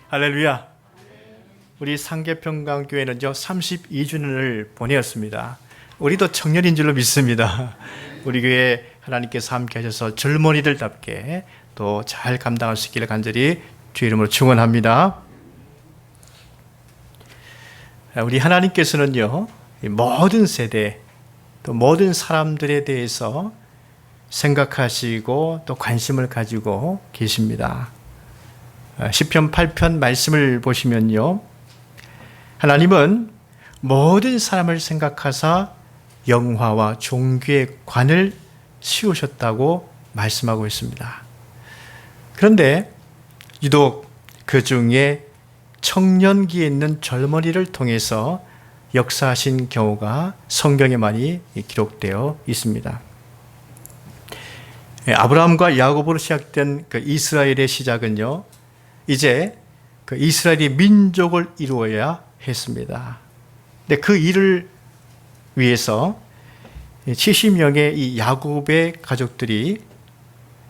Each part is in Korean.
할렐루야. 우리 상계평강교회는요 32주년을 보내었습니다. 우리도 청년인 줄로 믿습니다. 우리 교회 하나님께서 함께 하셔서 젊은이들답게 또 잘 감당할 수 있기를 간절히 주 이름으로 축원합니다. 우리 하나님께서는요 모든 세대 또 모든 사람들에 대해서 생각하시고 또 관심을 가지고 계십니다. 시편 8편 말씀을 보시면요, 하나님은 모든 사람을 생각하사 영화와 종교의 관을 씌우셨다고 말씀하고 있습니다. 그런데 유독 그 중에 청년기에 있는 젊은이를 통해서 역사하신 경우가 성경에 많이 기록되어 있습니다. 아브라함과 야곱으로 시작된 그 이스라엘의 시작은요, 이제 그 이스라엘이 민족을 이루어야 했습니다. 근데 그 일을 위해서 70명의 이 야곱의 가족들이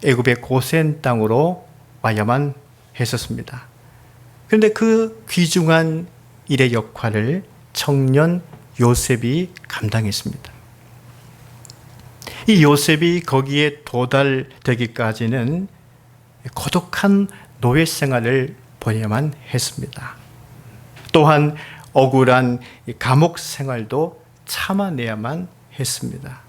애굽의 고센 땅으로 와야만 했었습니다. 그런데 그 귀중한 일의 역할을 청년 요셉이 감당했습니다. 이 요셉이 거기에 도달되기까지는 고독한 노예 생활을 보내야만 했습니다. 또한 억울한 감옥 생활도 참아내야만 했습니다.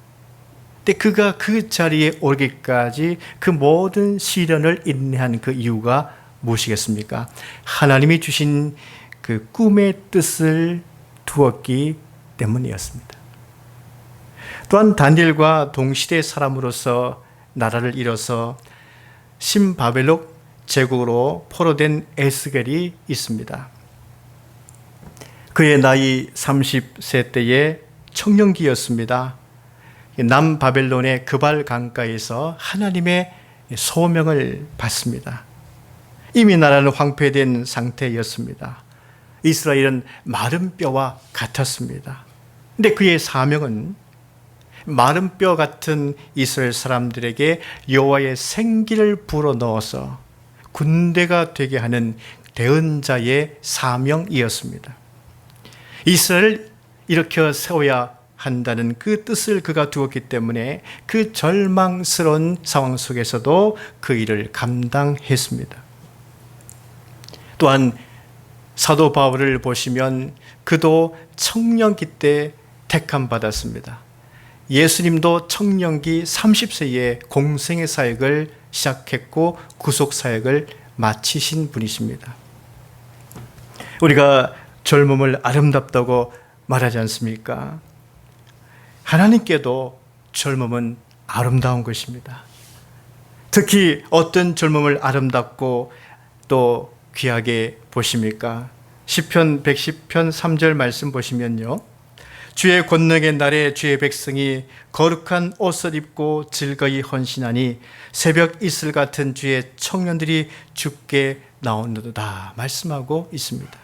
근데 그가 그 자리에 오르기까지 그 모든 시련을 인내한 그 이유가 무엇이겠습니까? 하나님이 주신 그 꿈의 뜻을 두었기 때문이었습니다. 또한 다니엘과 동시대 사람으로서 나라를 이뤄서 신바벨론 제국으로 포로된 에스겔이 있습니다. 그의 나이 30세 때의 청년기였습니다. 남바벨론의 그발 강가에서 하나님의 소명을 받습니다. 이미 나라는 황폐된 상태였습니다. 이스라엘은 마른 뼈와 같았습니다. 그런데 그의 사명은 마른 뼈 같은 이스라엘 사람들에게 여호와의 생기를 불어넣어서 군대가 되게 하는 대언자의 사명이었습니다. 이스라엘을 일으켜 세워야 한다는 그 뜻을 그가 두었기 때문에 그 절망스러운 상황 속에서도 그 일을 감당했습니다. 또한 사도 바울을 보시면 그도 청년기 때 택함 받았습니다. 예수님도 청년기 30세에 공생의 사역을 시작했고 구속 사역을 마치신 분이십니다. 우리가 젊음을 아름답다고 말하지 않습니까? 하나님께도 젊음은 아름다운 것입니다. 특히 어떤 젊음을 아름답고 또 귀하게 보십니까? 시편 110편 3절 말씀 보시면요, 주의 권능의 날에 주의 백성이 거룩한 옷을 입고 즐거이 헌신하니 새벽 이슬 같은 주의 청년들이 주께 나오는도다 말씀하고 있습니다.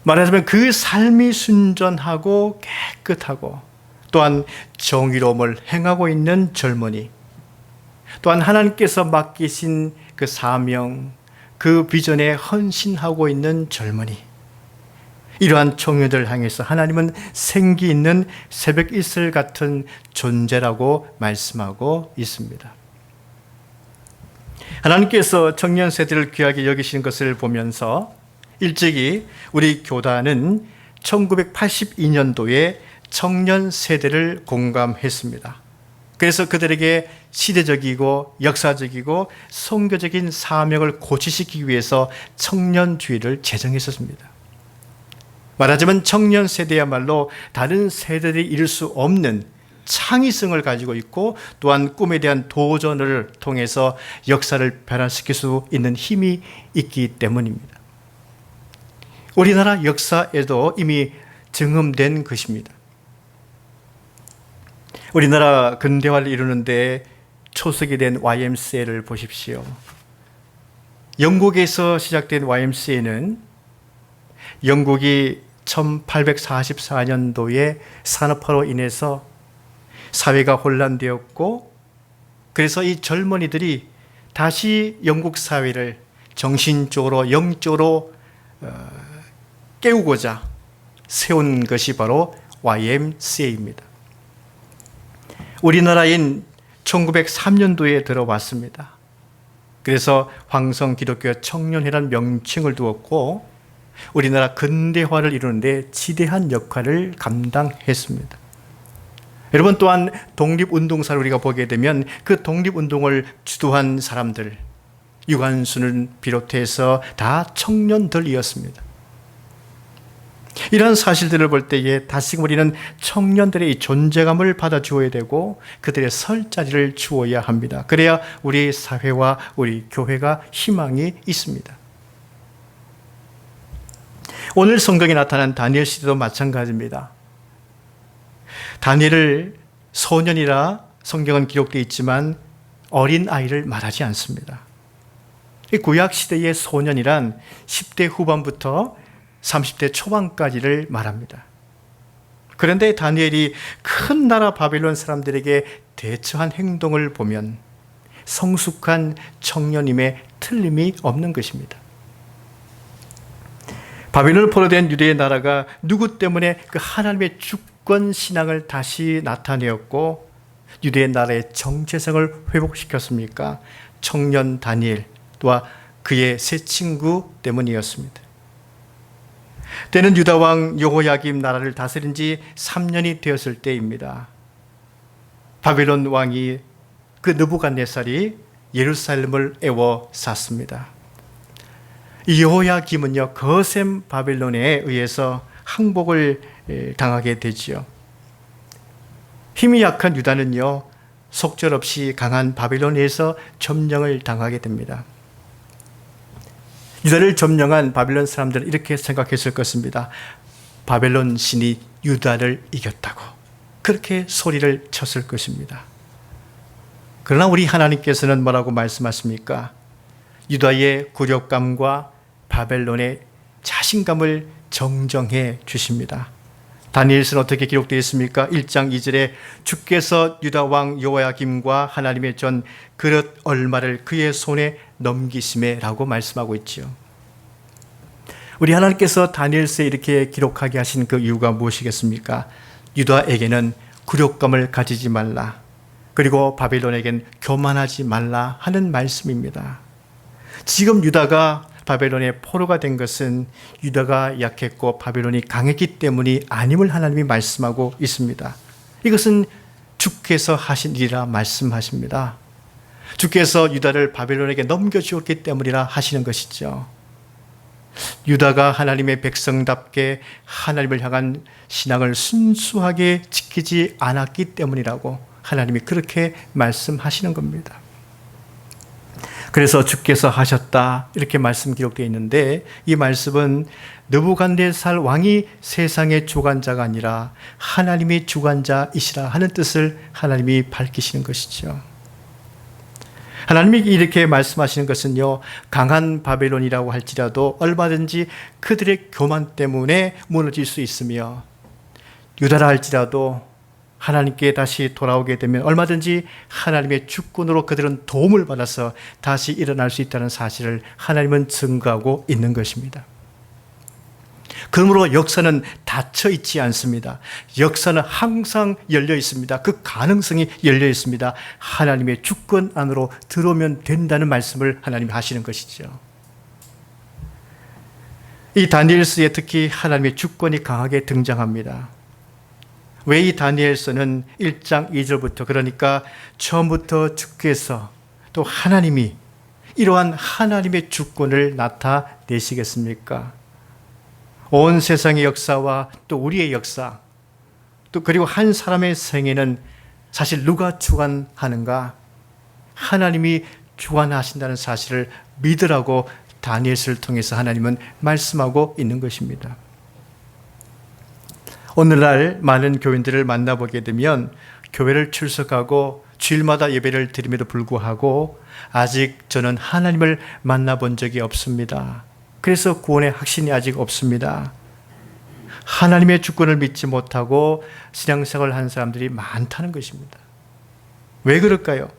말하자면 그 삶이 순전하고 깨끗하고 또한 정의로움을 행하고 있는 젊은이, 또한 하나님께서 맡기신 그 사명, 그 비전에 헌신하고 있는 젊은이, 이러한 청년들을 향해서 하나님은 생기 있는 새벽 이슬 같은 존재라고 말씀하고 있습니다. 하나님께서 청년 세대를 귀하게 여기신 것을 보면서 일찍이 우리 교단은 1982년도에 청년 세대를 공감했습니다. 그래서 그들에게 시대적이고 역사적이고 선교적인 사명을 고취시키기 위해서 청년주의를 제정했었습니다. 말하자면 청년 세대야말로 다른 세대들이 이룰 수 없는 창의성을 가지고 있고 또한 꿈에 대한 도전을 통해서 역사를 변화시킬 수 있는 힘이 있기 때문입니다. 우리나라 역사에도 이미 증언된 것입니다. 우리나라 근대화를 이루는데 초석이 된 YMCA를 보십시오. 영국에서 시작된 YMCA는 영국이 1844년도에 산업화로 인해서 사회가 혼란되었고, 그래서 이 젊은이들이 다시 영국 사회를 정신적으로 영적으로 깨우고자 세운 것이 바로 YMCA입니다. 우리나라인 1903년도에 들어왔습니다. 그래서 황성 기독교 청년회란 명칭을 두었고 우리나라 근대화를 이루는데 지대한 역할을 감당했습니다. 여러분, 또한 독립운동사를 우리가 보게 되면 그 독립운동을 주도한 사람들, 유관순을 비롯해서 다 청년들이었습니다. 이러한 사실들을 볼 때에 다시금 우리는 청년들의 이 존재감을 받아주어야 되고 그들의 설 자리를 주어야 합니다. 그래야 우리 사회와 우리 교회가 희망이 있습니다. 오늘 성경에 나타난 다니엘 시대도 마찬가지입니다. 다니엘을 소년이라 성경은 기록되어 있지만 어린 아이를 말하지 않습니다. 이 구약 시대의 소년이란 10대 후반부터 30대 초반까지를 말합니다. 그런데 다니엘이 큰 나라 바벨론 사람들에게 대처한 행동을 보면 성숙한 청년임에 틀림이 없는 것입니다. 바벨론을 포로된 유대의 나라가 누구 때문에 그 하나님의 주권 신앙을 다시 나타내었고 유대의 나라의 정체성을 회복시켰습니까? 청년 다니엘 또한 그의 세 친구 때문이었습니다. 때는 유다 왕 여호야김 나라를 다스린 지 3년이 되었을 때입니다. 바벨론 왕이 그 느부갓네살이 예루살렘을 에워쌌습니다. 이 여호야김은요, 거셈 바벨론에 의해서 항복을 당하게 되지요. 힘이 약한 유다는요, 속절없이 강한 바벨론에서 점령을 당하게 됩니다. 유다를 점령한 바벨론 사람들은 이렇게 생각했을 것입니다. 바벨론 신이 유다를 이겼다고 그렇게 소리를 쳤을 것입니다. 그러나 우리 하나님께서는 뭐라고 말씀하십니까? 유다의 굴욕감과 바벨론의 자신감을 정정해 주십니다. 다니엘서는 어떻게 기록되어 있습니까? 1장 2절에 주께서 유다 왕 여호야김과 하나님의 전 그릇 얼마를 그의 손에 넘기심에 라고 말씀하고 있지요. 우리 하나님께서 다니엘서에 이렇게 기록하게 하신 그 이유가 무엇이겠습니까? 유다에게는 굴욕감을 가지지 말라, 그리고 바벨론에겐 교만하지 말라 하는 말씀입니다. 지금 유다가 바벨론의 포로가 된 것은 유다가 약했고 바벨론이 강했기 때문이 아님을 하나님이 말씀하고 있습니다. 이것은 주께서 하신 일이라 말씀하십니다. 주께서 유다를 바벨론에게 넘겨주었기 때문이라 하시는 것이죠. 유다가 하나님의 백성답게 하나님을 향한 신앙을 순수하게 지키지 않았기 때문이라고 하나님이 그렇게 말씀하시는 겁니다. 그래서 주께서 하셨다 이렇게 말씀 기록되어 있는데, 이 말씀은 느부갓네살 왕이 세상의 주관자가 아니라 하나님이 주관자이시라 하는 뜻을 하나님이 밝히시는 것이죠. 하나님이 이렇게 말씀하시는 것은요, 강한 바벨론이라고 할지라도 얼마든지 그들의 교만 때문에 무너질 수 있으며, 유다라 할지라도 하나님께 다시 돌아오게 되면 얼마든지 하나님의 주권으로 그들은 도움을 받아서 다시 일어날 수 있다는 사실을 하나님은 증거하고 있는 것입니다. 그러므로 역사는 닫혀 있지 않습니다. 역사는 항상 열려 있습니다. 그 가능성이 열려 있습니다. 하나님의 주권 안으로 들어오면 된다는 말씀을 하나님이 하시는 것이죠. 이 다니엘서에 특히 하나님의 주권이 강하게 등장합니다. 왜 이 다니엘서는 1장 2절부터, 그러니까 처음부터 주께서 또 하나님이 이러한 하나님의 주권을 나타내시겠습니까? 온 세상의 역사와 또 우리의 역사, 또 그리고 한 사람의 생애는 사실 누가 주관하는가? 하나님이 주관하신다는 사실을 믿으라고 다니엘서를 통해서 하나님은 말씀하고 있는 것입니다. 오늘날 많은 교인들을 만나보게 되면 교회를 출석하고 주일마다 예배를 드림에도 불구하고 아직 저는 하나님을 만나본 적이 없습니다. 그래서 구원의 확신이 아직 없습니다. 하나님의 주권을 믿지 못하고 신앙생활을 하는 사람들이 많다는 것입니다. 왜 그럴까요?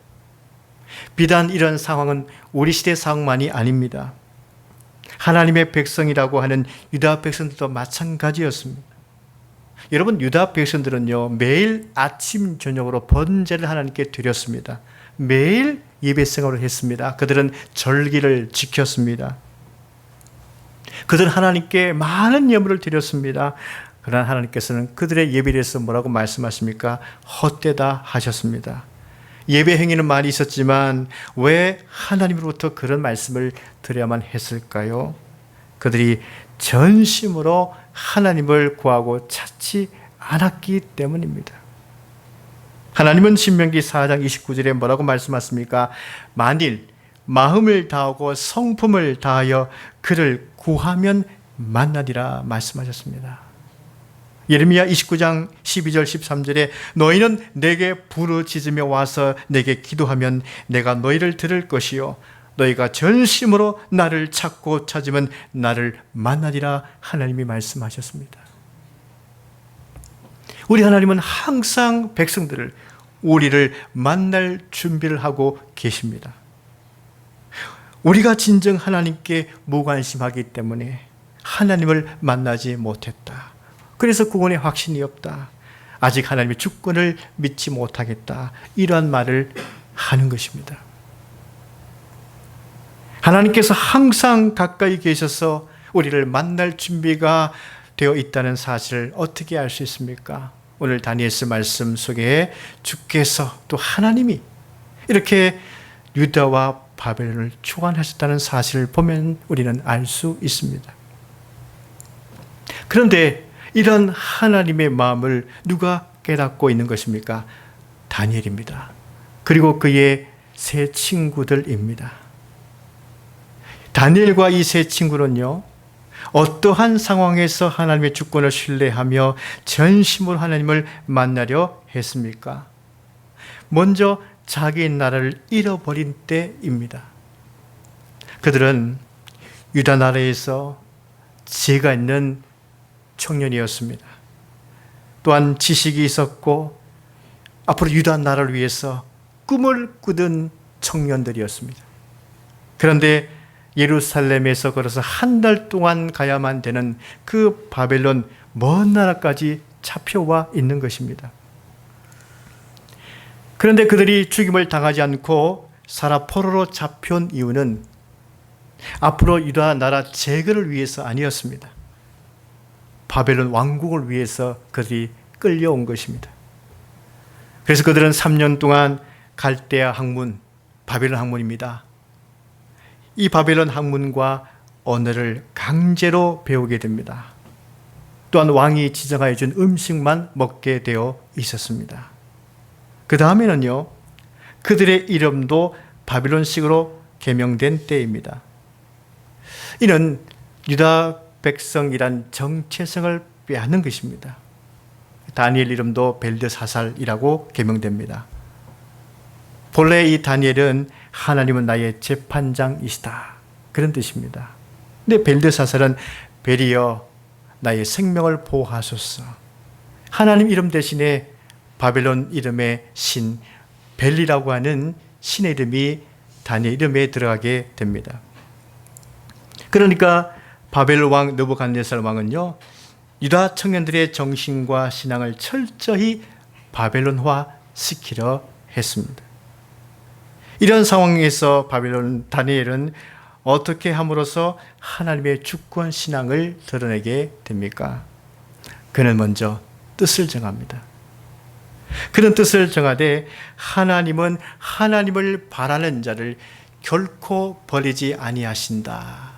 비단 이런 상황은 우리 시대 상황만이 아닙니다. 하나님의 백성이라고 하는 유다 백성들도 마찬가지였습니다. 여러분, 유다 백성들은요, 매일 아침 저녁으로 번제를 하나님께 드렸습니다. 매일 예배 생활을 했습니다. 그들은 절기를 지켰습니다. 그들은 하나님께 많은 예물을 드렸습니다. 그러나 하나님께서는 그들의 예배에 대해서 뭐라고 말씀하십니까? 헛되다 하셨습니다. 예배 행위는 많이 있었지만 왜 하나님으로부터 그런 말씀을 드려야만 했을까요? 그들이 전심으로 하나님을 구하고 찾지 않았기 때문입니다. 하나님은 신명기 4장 29절에 뭐라고 말씀하십니까? 만일 마음을 다하고 성품을 다하여 그를 구하면 만나리라 말씀하셨습니다. 예레미야 29장 12절 13절에 너희는 내게 부르짖으며 와서 내게 기도하면 내가 너희를 들을 것이요 너희가 전심으로 나를 찾고 찾으면 나를 만나리라 하나님이 말씀하셨습니다. 우리 하나님은 항상 백성들을 우리를 만날 준비를 하고 계십니다. 우리가 진정 하나님께 무관심하기 때문에 하나님을 만나지 못했다. 그래서 구원의 확신이 없다. 아직 하나님의 주권을 믿지 못하겠다. 이러한 말을 하는 것입니다. 하나님께서 항상 가까이 계셔서 우리를 만날 준비가 되어 있다는 사실을 어떻게 알 수 있습니까? 오늘 다니엘서 말씀 속에 주께서 또 하나님이 이렇게 유다와 바벨론을 주관하셨다는 사실을 보면 우리는 알 수 있습니다. 그런데 이런 하나님의 마음을 누가 깨닫고 있는 것입니까? 다니엘입니다. 그리고 그의 세 친구들입니다. 다니엘과 이 세 친구는요, 어떠한 상황에서 하나님의 주권을 신뢰하며 전심으로 하나님을 만나려 했습니까? 먼저 자기 나라를 잃어버린 때입니다. 그들은 유다 나라에서 지혜가 있는 청년이었습니다. 또한 지식이 있었고 앞으로 유다 나라를 위해서 꿈을 꾸던 청년들이었습니다. 그런데 예루살렘에서 걸어서 한 달 동안 가야만 되는 그 바벨론 먼 나라까지 잡혀와 있는 것입니다. 그런데 그들이 죽임을 당하지 않고 사라포로로 잡혀온 이유는 앞으로 유다 나라 재건을 위해서 아니었습니다. 바벨론 왕국을 위해서 그들이 끌려온 것입니다. 그래서 그들은 3년 동안 갈대아 학문, 바벨론 학문입니다. 이 바벨론 학문과 언어를 강제로 배우게 됩니다. 또한 왕이 지정하여 준 음식만 먹게 되어 있었습니다. 그 다음에는요, 그들의 이름도 바빌론식으로 개명된 때입니다. 이는 유다 백성이란 정체성을 빼앗는 것입니다. 다니엘 이름도 벨드사살이라고 개명됩니다. 본래 이 다니엘은 하나님은 나의 재판장이시다, 그런 뜻입니다. 근데 벨드사살은 벨이여 나의 생명을 보호하소서. 하나님 이름 대신에 바벨론 이름의 신 벨이라고 하는 신의 이름이 다니엘 이름에 들어가게 됩니다. 그러니까 바벨론 왕 느부갓네살 왕은요, 유다 청년들의 정신과 신앙을 철저히 바벨론화 시키려 했습니다. 이런 상황에서 바벨론 다니엘은 어떻게 함으로써 하나님의 주권 신앙을 드러내게 됩니까? 그는 먼저 뜻을 정합니다. 그런 뜻을 정하되 하나님은 하나님을 바라는 자를 결코 버리지 아니하신다.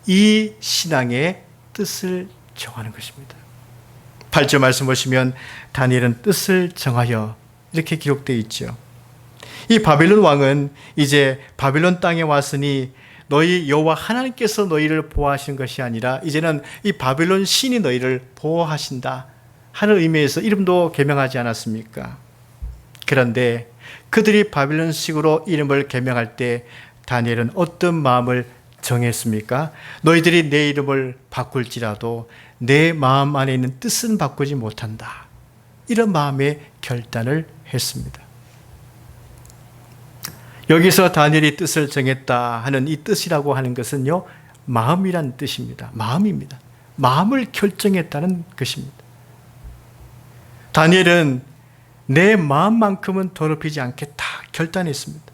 이 신앙의 뜻을 정하는 것입니다. 8절 말씀 보시면 다니엘은 뜻을 정하여 이렇게 기록되어 있죠. 이 바벨론 왕은 이제 바벨론 땅에 왔으니 너희 여호와 하나님께서 너희를 보호하신 것이 아니라 이제는 이 바벨론 신이 너희를 보호하신다 하는 의미에서 이름도 개명하지 않았습니까? 그런데 그들이 바벨론식으로 이름을 개명할 때 다니엘은 어떤 마음을 정했습니까? 너희들이 내 이름을 바꿀지라도 내 마음 안에 있는 뜻은 바꾸지 못한다. 이런 마음의 결단을 했습니다. 여기서 다니엘이 뜻을 정했다 하는 이 뜻이라고 하는 것은요, 마음이란 뜻입니다. 마음입니다. 마음을 결정했다는 것입니다. 다니엘은 내 마음만큼은 더럽히지 않겠다 결단했습니다.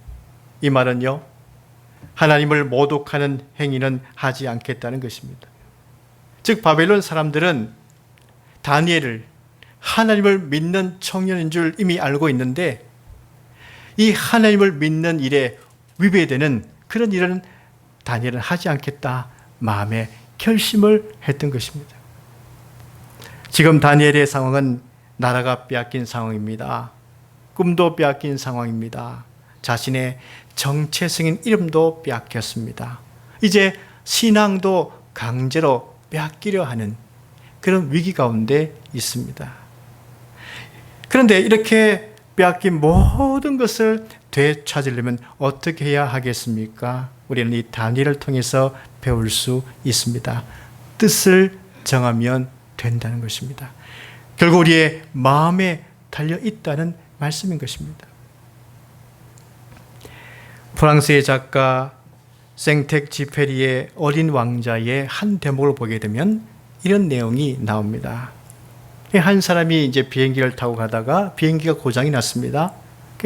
이 말은요, 하나님을 모독하는 행위는 하지 않겠다는 것입니다. 즉 바벨론 사람들은 다니엘을 하나님을 믿는 청년인 줄 이미 알고 있는데 이 하나님을 믿는 일에 위배되는 그런 일은 다니엘은 하지 않겠다 마음에 결심을 했던 것입니다. 지금 다니엘의 상황은 나라가 빼앗긴 상황입니다. 꿈도 빼앗긴 상황입니다. 자신의 정체성인 이름도 빼앗겼습니다. 이제 신앙도 강제로 빼앗기려 하는 그런 위기 가운데 있습니다. 그런데 이렇게 빼앗긴 모든 것을 되찾으려면 어떻게 해야 하겠습니까? 우리는 이 다니엘을 통해서 배울 수 있습니다. 뜻을 정하면 된다는 것입니다. 결국 우리의 마음에 달려 있다는 말씀인 것입니다. 프랑스의 작가 생텍쥐페리의 어린 왕자의 한 대목을 보게 되면 이런 내용이 나옵니다. 한 사람이 이제 비행기를 타고 가다가 비행기가 고장이 났습니다.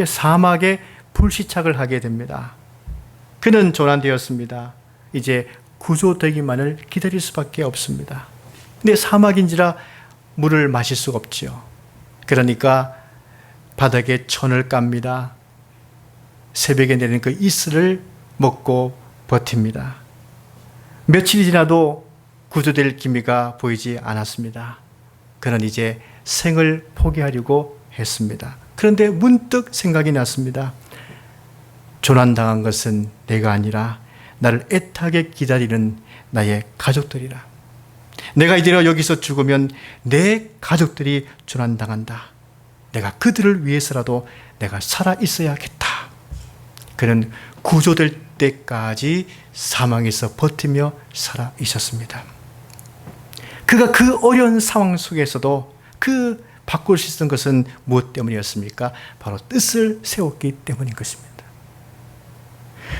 사막에 불시착을 하게 됩니다. 그는 조난되었습니다. 이제 구조되기만을 기다릴 수밖에 없습니다. 근데 사막인지라 물을 마실 수가 없지요. 그러니까 바닥에 천을 깝니다. 새벽에 내리는 그 이슬을 먹고 버팁니다. 며칠이 지나도 구조될 기미가 보이지 않았습니다. 그는 이제 생을 포기하려고 했습니다. 그런데 문득 생각이 났습니다. 조난당한 것은 내가 아니라 나를 애타게 기다리는 나의 가족들이라. 내가 이대로 여기서 죽으면 내 가족들이 조난당한다. 내가 그들을 위해서라도 내가 살아 있어야겠다. 그는 구조될 때까지 사망에서 버티며 살아 있었습니다. 그가 그 어려운 상황 속에서도 그 바꿀 수 있었던 것은 무엇 때문이었습니까? 바로 뜻을 세웠기 때문인 것입니다.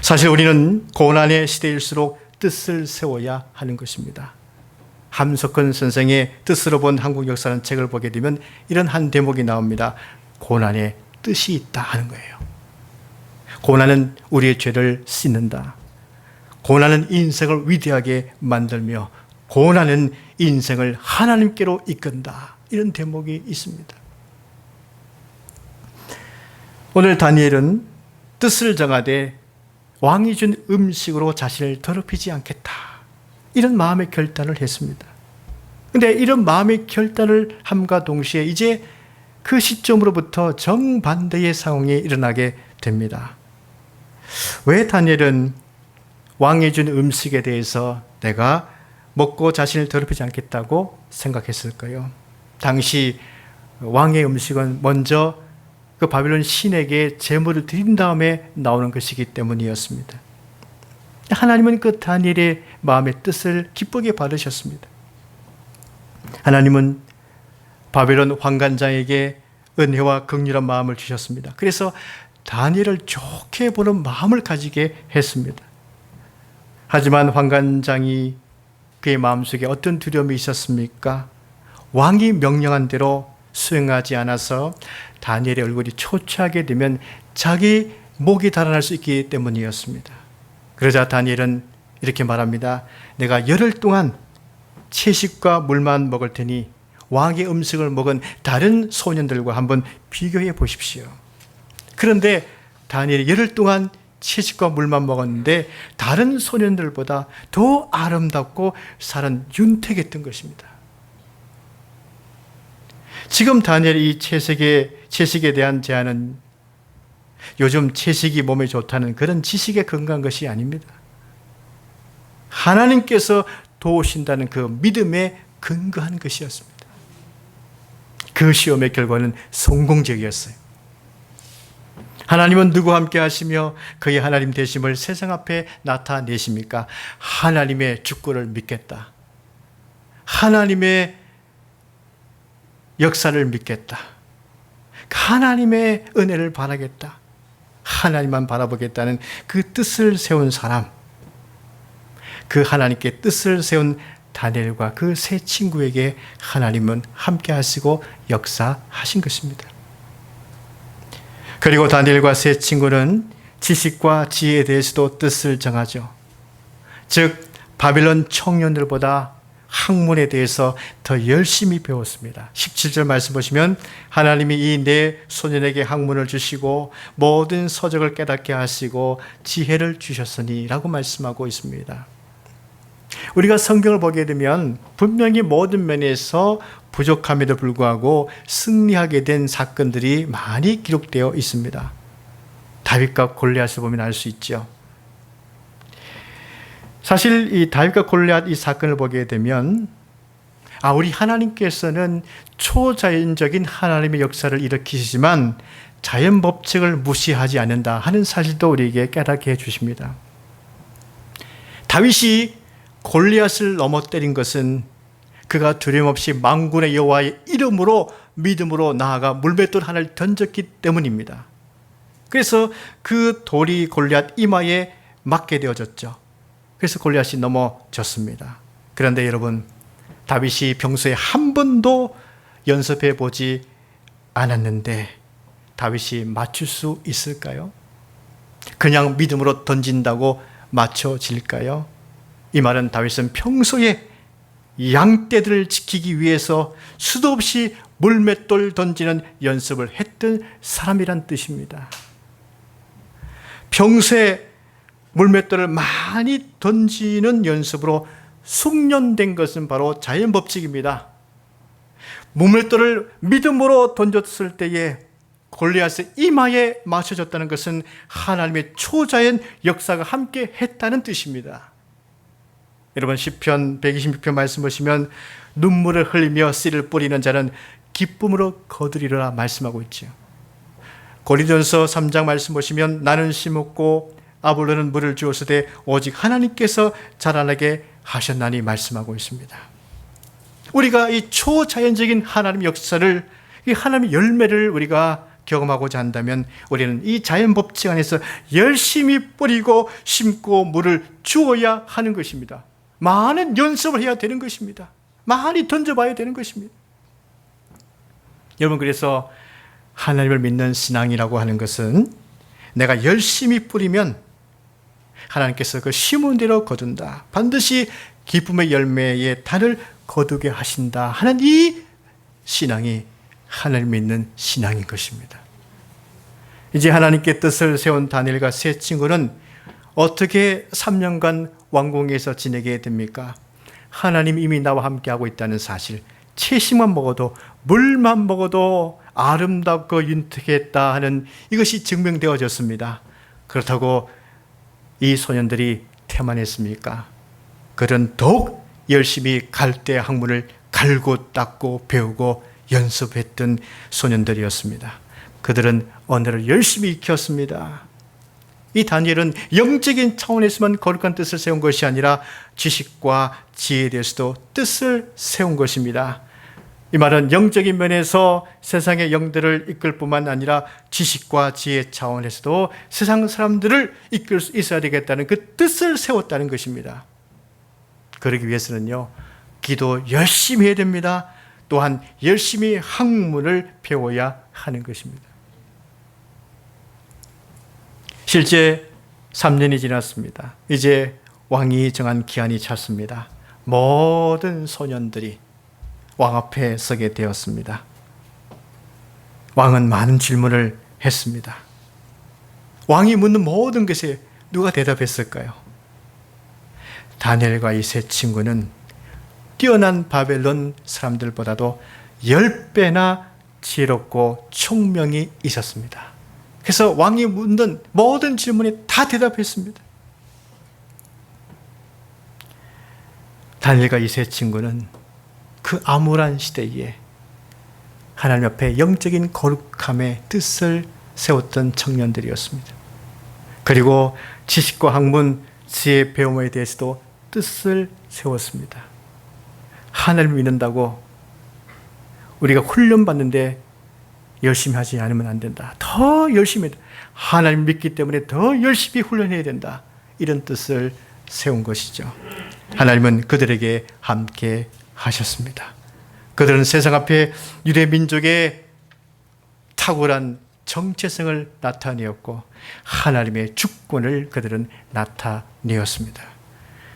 사실 우리는 고난의 시대일수록 뜻을 세워야 하는 것입니다. 함석헌 선생의 뜻으로 본 한국 역사라는 책을 보게 되면 이런 한 대목이 나옵니다. 고난에 뜻이 있다 하는 거예요. 고난은 우리의 죄를 씻는다. 고난은 인생을 위대하게 만들며 고난은 인생을 하나님께로 이끈다. 이런 대목이 있습니다. 오늘 다니엘은 뜻을 정하되 왕이 준 음식으로 자신을 더럽히지 않겠다. 이런 마음의 결단을 했습니다. 그런데 이런 마음의 결단을 함과 동시에 이제 그 시점으로부터 정반대의 상황이 일어나게 됩니다. 왜 다니엘은 왕이 준 음식에 대해서 내가 먹고 자신을 더럽히지 않겠다고 생각했을까요? 당시 왕의 음식은 먼저 그 바빌론 신에게 제물을 드린 다음에 나오는 것이기 때문이었습니다. 하나님은 그 다니엘의 마음의 뜻을 기쁘게 받으셨습니다. 하나님은 바벨론 환관장에게 은혜와 긍휼한 마음을 주셨습니다. 그래서 다니엘을 좋게 보는 마음을 가지게 했습니다. 하지만 환관장이 그의 마음속에 어떤 두려움이 있었습니까? 왕이 명령한 대로 수행하지 않아서 다니엘의 얼굴이 초췌하게 되면 자기 목이 달아날 수 있기 때문이었습니다. 그러자 다니엘은 이렇게 말합니다. 내가 열흘 동안 채식과 물만 먹을 테니 왕의 음식을 먹은 다른 소년들과 한번 비교해 보십시오. 그런데 다니엘이 열흘 동안 채식과 물만 먹었는데 다른 소년들보다 더 아름답고 살은 윤택했던 것입니다. 지금 다니엘이 이 채식에 대한 제안은 요즘 채식이 몸에 좋다는 그런 지식에 근거한 것이 아닙니다. 하나님께서 도우신다는 그 믿음에 근거한 것이었습니다. 그 시험의 결과는 성공적이었어요. 하나님은 누구와 함께 하시며 그의 하나님 되심을 세상 앞에 나타내십니까? 하나님의 주권을 믿겠다. 하나님의 역사를 믿겠다. 하나님의 은혜를 바라겠다. 하나님만 바라보겠다는 그 뜻을 세운 사람, 그 하나님께 뜻을 세운 다니엘과 그 세 친구에게 하나님은 함께 하시고 역사하신 것입니다. 그리고 다니엘과 세 친구는 지식과 지혜에 대해서도 뜻을 정하죠. 즉 바빌론 청년들보다 학문에 대해서 더 열심히 배웠습니다. 17절 말씀 보시면 하나님이 이 네 소년에게 학문을 주시고 모든 서적을 깨닫게 하시고 지혜를 주셨으니 라고 말씀하고 있습니다. 우리가 성경을 보게 되면 분명히 모든 면에서 부족함에도 불구하고 승리하게 된 사건들이 많이 기록되어 있습니다. 다윗과 골리앗을 보면 알 수 있죠. 사실 이 다윗과 골리앗 이 사건을 보게 되면 우리 하나님께서는 초자연적인 하나님의 역사를 일으키시지만 자연 법칙을 무시하지 않는다 하는 사실도 우리에게 깨닫게 해주십니다. 다윗이 골리앗을 넘어뜨린 것은 그가 두려움없이 만군의 여호와의 이름으로 믿음으로 나아가 물맷돌 하나를 던졌기 때문입니다. 그래서 그 돌이 골리앗 이마에 맞게 되어졌죠. 그래서 골리앗이 넘어졌습니다. 그런데 여러분, 다윗이 평소에 한 번도 연습해 보지 않았는데 다윗이 맞출 수 있을까요? 그냥 믿음으로 던진다고 맞춰질까요? 이 말은 다윗은 평소에 양떼들을 지키기 위해서 수도 없이 물맷돌 던지는 연습을 했던 사람이란 뜻입니다. 평소에 물맷돌을 많이 던지는 연습으로 숙련된 것은 바로 자연 법칙입니다. 물맷돌을 믿음으로 던졌을 때에 골리앗의 이마에 맞춰졌다는 것은 하나님의 초자연 역사가 함께 했다는 뜻입니다. 여러분 시편 126편 말씀 보시면 눈물을 흘리며 씨를 뿌리는 자는 기쁨으로 거두리라 말씀하고 있죠. 고린도전서 3장 말씀 보시면 나는 심었고 아볼로는 물을 주었으되 오직 하나님께서 자라나게 하셨나니 말씀하고 있습니다. 우리가 이 초자연적인 하나님의 역사를, 이 하나님의 열매를 우리가 경험하고자 한다면 우리는 이 자연 법칙 안에서 열심히 뿌리고 심고 물을 주어야 하는 것입니다. 많은 연습을 해야 되는 것입니다. 많이 던져봐야 되는 것입니다. 여러분, 그래서 하나님을 믿는 신앙이라고 하는 것은 내가 열심히 뿌리면 하나님께서 그 심은 대로 거둔다. 반드시 기쁨의 열매의 단을 거두게 하신다 하는 이 신앙이 하나님 믿는 신앙인 것입니다. 이제 하나님께 뜻을 세운 다니엘과 세 친구는 어떻게 3년간 왕궁에서 지내게 됩니까? 하나님이 이미 나와 함께하고 있다는 사실, 채식만 먹어도 물만 먹어도 아름답고 윤택했다 하는 이것이 증명되어졌습니다. 그렇다고 이 소년들이 태만했습니까? 그들은 더욱 열심히 갈대 학문을 갈고 닦고 배우고 연습했던 소년들이었습니다. 그들은 언어를 열심히 익혔습니다. 이 다니엘은 영적인 차원에서만 거룩한 뜻을 세운 것이 아니라 지식과 지혜에 대해서도 뜻을 세운 것입니다. 이 말은 영적인 면에서 세상의 영들을 이끌 뿐만 아니라 지식과 지혜 차원에서도 세상 사람들을 이끌 수 있어야 되겠다는 그 뜻을 세웠다는 것입니다. 그러기 위해서는요, 기도 열심히 해야 됩니다. 또한 열심히 학문을 배워야 하는 것입니다. 실제 3년이 지났습니다. 이제 왕이 정한 기한이 찼습니다. 모든 소년들이 왕 앞에 서게 되었습니다. 왕은 많은 질문을 했습니다. 왕이 묻는 모든 것에 누가 대답했을까요? 다니엘과 이 세 친구는 뛰어난 바벨론 사람들보다도 10배나 지혜롭고 총명이 있었습니다. 그래서 왕이 묻는 모든 질문에 다 대답했습니다. 다니엘과 이 세 친구는 그 암울한 시대에 하나님 앞에 영적인 거룩함의 뜻을 세웠던 청년들이었습니다. 그리고 지식과 학문, 지혜 배움에 대해서도 뜻을 세웠습니다. 하나님을 믿는다고 우리가 훈련받는데 열심히 하지 않으면 안 된다. 더 열심히 해야 된다. 하나님 믿기 때문에 더 열심히 훈련해야 된다. 이런 뜻을 세운 것이죠. 하나님은 그들에게 함께 하셨습니다. 그들은 세상 앞에 유대 민족의 탁월한 정체성을 나타내었고 하나님의 주권을 그들은 나타내었습니다.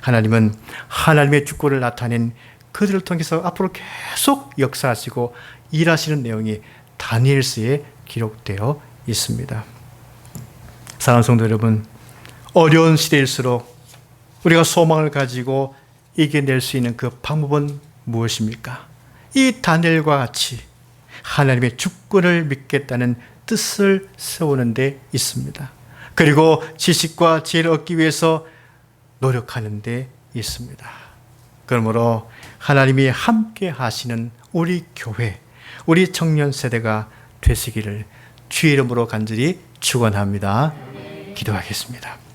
하나님은 하나님의 주권을 나타낸 그들을 통해서 앞으로 계속 역사하시고 일하시는 내용이 다니엘서에 기록되어 있습니다. 사랑하는 성도 여러분, 어려운 시대일수록 우리가 소망을 가지고 이겨낼 수 있는 그 방법은 무엇입니까? 이 다니엘과 같이 하나님의 주권을 믿겠다는 뜻을 세우는 데 있습니다. 그리고 지식과 지혜를 얻기 위해서 노력하는 데 있습니다. 그러므로 하나님이 함께 하시는 우리 교회, 우리 청년 세대가 되시기를 주의 이름으로 간절히 축원합니다. 기도하겠습니다.